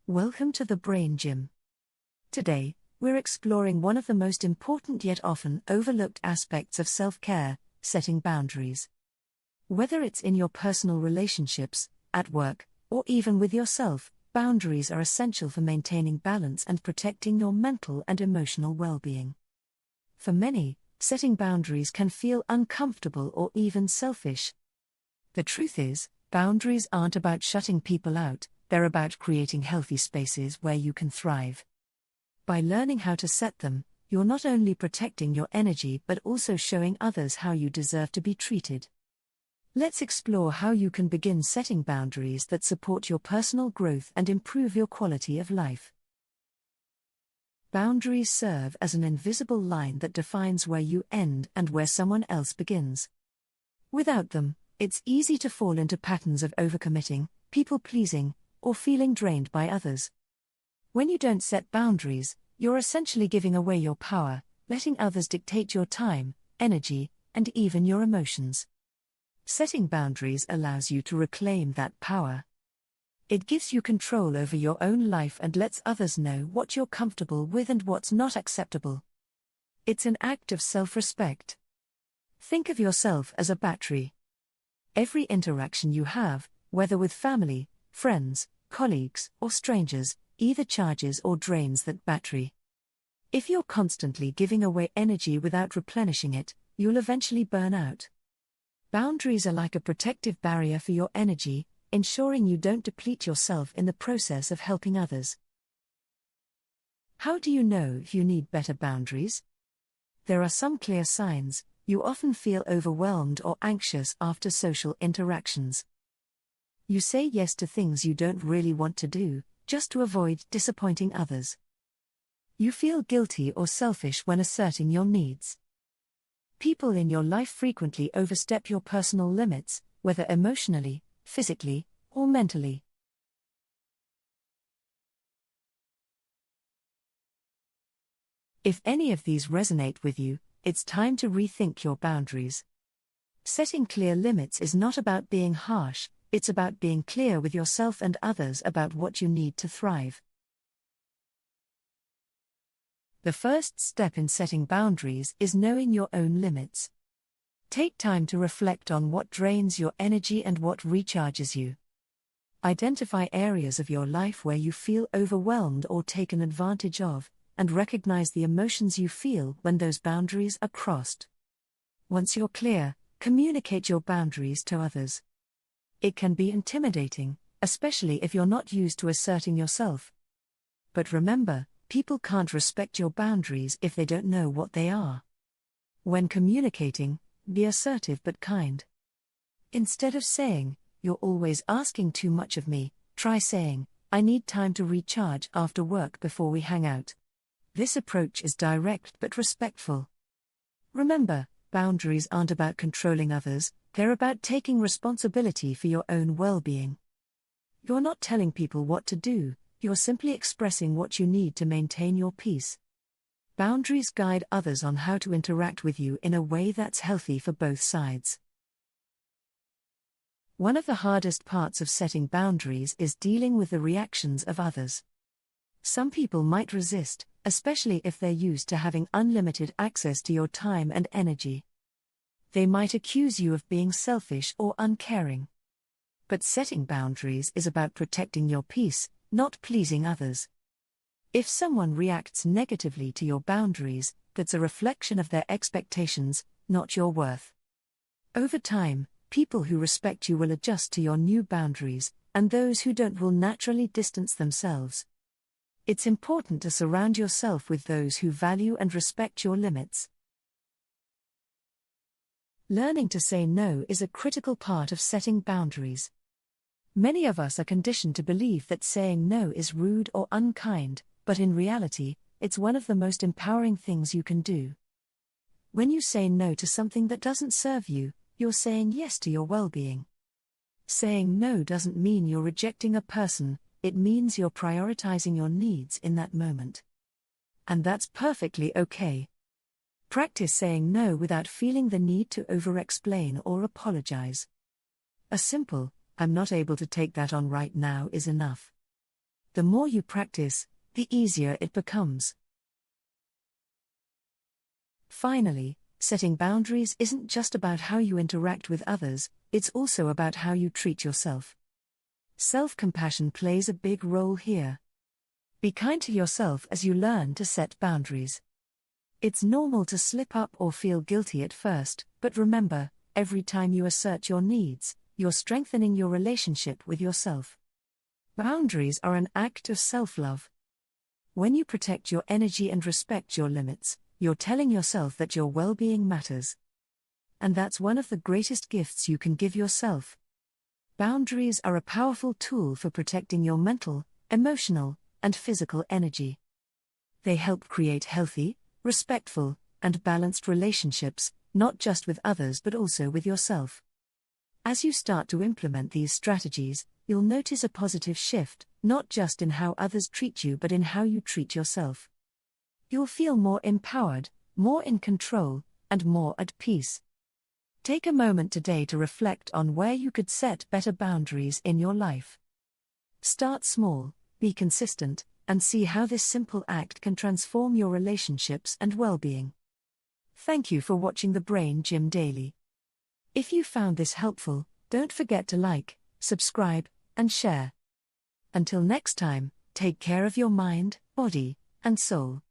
Welcome to the Brain Gym. Today, we're exploring one of the most important yet often overlooked aspects of self-care, setting boundaries. Whether it's in your personal relationships, at work, or even with yourself, boundaries are essential for maintaining balance and protecting your mental and emotional well-being. For many, setting boundaries can feel uncomfortable or even selfish. The truth is, boundaries aren't about shutting people out. They're about creating healthy spaces where you can thrive. By learning how to set them, you're not only protecting your energy but also showing others how you deserve to be treated. Let's explore how you can begin setting boundaries that support your personal growth and improve your quality of life. Boundaries serve as an invisible line that defines where you end and where someone else begins. Without them, it's easy to fall into patterns of overcommitting, people-pleasing, or feeling drained by others. When you don't set boundaries, you're essentially giving away your power, letting others dictate your time, energy, and even your emotions. Setting boundaries allows you to reclaim that power. It gives you control over your own life and lets others know what you're comfortable with and what's not acceptable. It's an act of self-respect. Think of yourself as a battery. Every interaction you have, whether with family, friends, colleagues, or strangers, either charges or drains that battery. If you're constantly giving away energy without replenishing it, you'll eventually burn out. Boundaries are like a protective barrier for your energy, ensuring you don't deplete yourself in the process of helping others. How do you know if you need better boundaries? There are some clear signs. You often feel overwhelmed or anxious after social interactions. You say yes to things you don't really want to do, just to avoid disappointing others. You feel guilty or selfish when asserting your needs. People in your life frequently overstep your personal limits, whether emotionally, physically, or mentally. If any of these resonate with you, it's time to rethink your boundaries. Setting clear limits is not about being harsh. It's about being clear with yourself and others about what you need to thrive. The first step in setting boundaries is knowing your own limits. Take time to reflect on what drains your energy and what recharges you. Identify areas of your life where you feel overwhelmed or taken advantage of, and recognize the emotions you feel when those boundaries are crossed. Once you're clear, communicate your boundaries to others. It can be intimidating, especially if you're not used to asserting yourself. But remember, people can't respect your boundaries if they don't know what they are. When communicating, be assertive but kind. Instead of saying, "You're always asking too much of me," try saying, "I need time to recharge after work before we hang out." This approach is direct but respectful. Remember, boundaries aren't about controlling others. They're about taking responsibility for your own well-being. You're not telling people what to do, you're simply expressing what you need to maintain your peace. Boundaries guide others on how to interact with you in a way that's healthy for both sides. One of the hardest parts of setting boundaries is dealing with the reactions of others. Some people might resist, especially if they're used to having unlimited access to your time and energy. They might accuse you of being selfish or uncaring. But setting boundaries is about protecting your peace, not pleasing others. If someone reacts negatively to your boundaries, that's a reflection of their expectations, not your worth. Over time, people who respect you will adjust to your new boundaries, and those who don't will naturally distance themselves. It's important to surround yourself with those who value and respect your limits. Learning to say no is a critical part of setting boundaries. Many of us are conditioned to believe that saying no is rude or unkind, but in reality, it's one of the most empowering things you can do. When you say no to something that doesn't serve you, you're saying yes to your well-being. Saying no doesn't mean you're rejecting a person, it means you're prioritizing your needs in that moment. And that's perfectly okay. Practice saying no without feeling the need to over-explain or apologize. A simple, "I'm not able to take that on right now" is enough. The more you practice, the easier it becomes. Finally, setting boundaries isn't just about how you interact with others, it's also about how you treat yourself. Self-compassion plays a big role here. Be kind to yourself as you learn to set boundaries. It's normal to slip up or feel guilty at first, but remember, every time you assert your needs, you're strengthening your relationship with yourself. Boundaries are an act of self-love. When you protect your energy and respect your limits, you're telling yourself that your well-being matters. And that's one of the greatest gifts you can give yourself. Boundaries are a powerful tool for protecting your mental, emotional, and physical energy. They help create healthy, respectful, and balanced relationships, not just with others but also with yourself. As you start to implement these strategies, you'll notice a positive shift, not just in how others treat you but in how you treat yourself. You'll feel more empowered, more in control, and more at peace. Take a moment today to reflect on where you could set better boundaries in your life. Start small, be consistent, and see how this simple act can transform your relationships and well-being. Thank you for watching the Brain Gym Daily. If you found this helpful, don't forget to like, subscribe, and share. Until next time, take care of your mind, body, and soul.